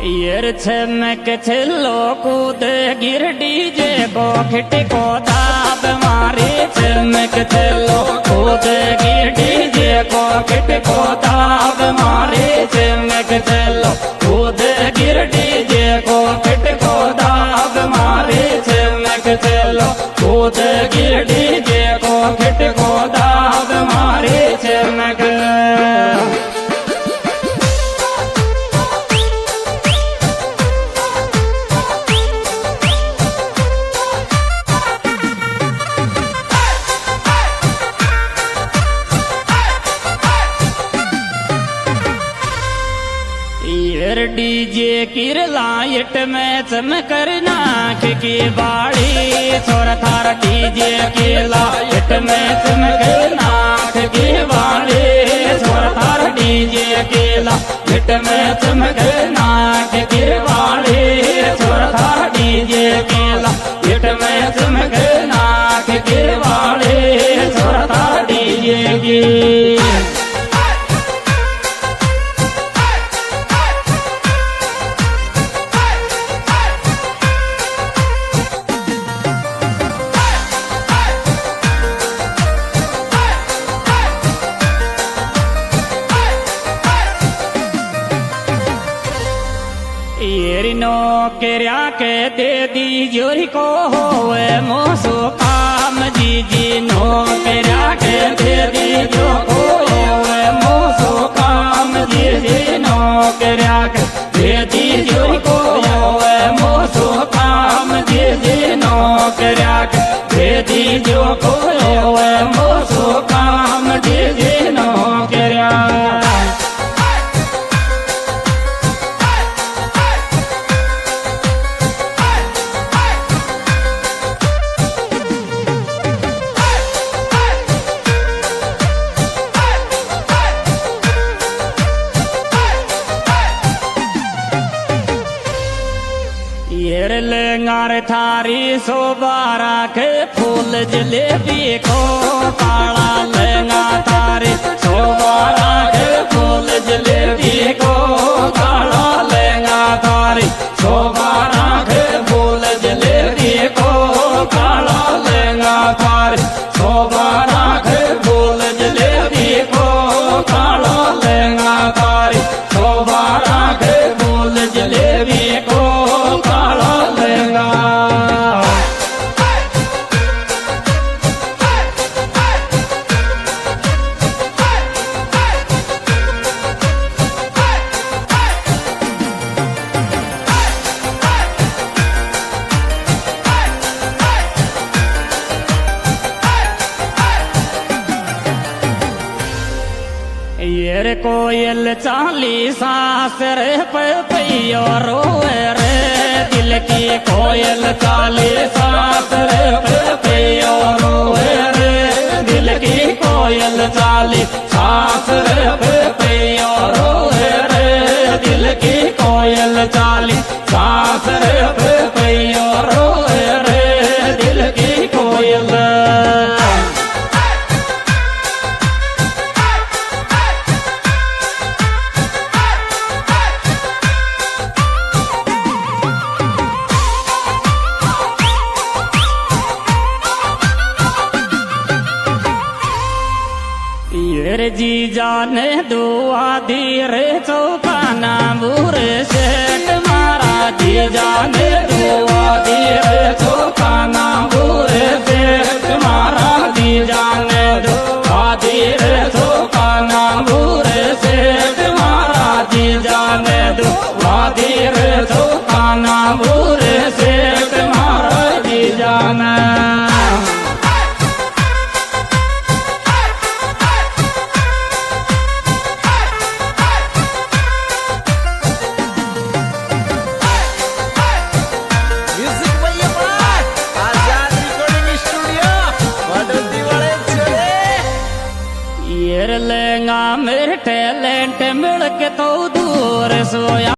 यर छमक छलो कूद गिर डीजे को खिट को दाब मारे छमक छलो कूद गिर डीजे को खिट को दाब मारे छमक छलो कूद गिर डीजे को खिट को दाब मारे छमक छलो कूद गिर डीजे को खिट को दाब मारे छमक डीजे किर लाइट में चमकर नाक की बाड़ी छोर थार डीजे की लाइट में चमकर नाक की बाड़ी छोर थार डीजे की लाइट में चमकर नाक की बाड़ी छोर थार डीजे की लाइट में चमकर नाक की बाड़ी छोर थार डीजे की नो केरिया के दे दी जोरी को होए मोसो काम जी जी नो केरिया के दे दी जो को होए मोसो काम जी जी नो केरिया के दे दी जोरी को होए मोसो काम जी जी नो केरिया के दे दी जो को होए मोसो काम जी जी नो केरिया लेंगार थारी सोबारा के फूल जलेबी को काला लेंगा थारी सोबारा के फूल जलेबी को काला लेंगा थारी सोबारा के फूल जलेबी को काला लेंगा थारी सोबारा के फूल जलेबी को काला लेंगा थारी सोबारा के फूल जलेबी को येर कोयल चाली सास रे पैयो रोए रे दिल की कोयल चाली सास रे पैयो रोए रे दिल की कोयल चाली सास रे पैयो रोए रे दिल की कोयल चाली सास रे पैयो रोए रे दिल की कोयल जी जाने दुआ धीरे चौकाना बुरे सेठ मारा जी जाने दुआ धीरे चौकाना बुरे सेठ मारा जी जाने दुआ धीरे चौकाना बुरे सेठ मारा जी जाने दुआ धीरे चौकाना बुरे सेठ मारा जी जाने लेंगा मेरे टैलेंट मिल के तो दूर सोया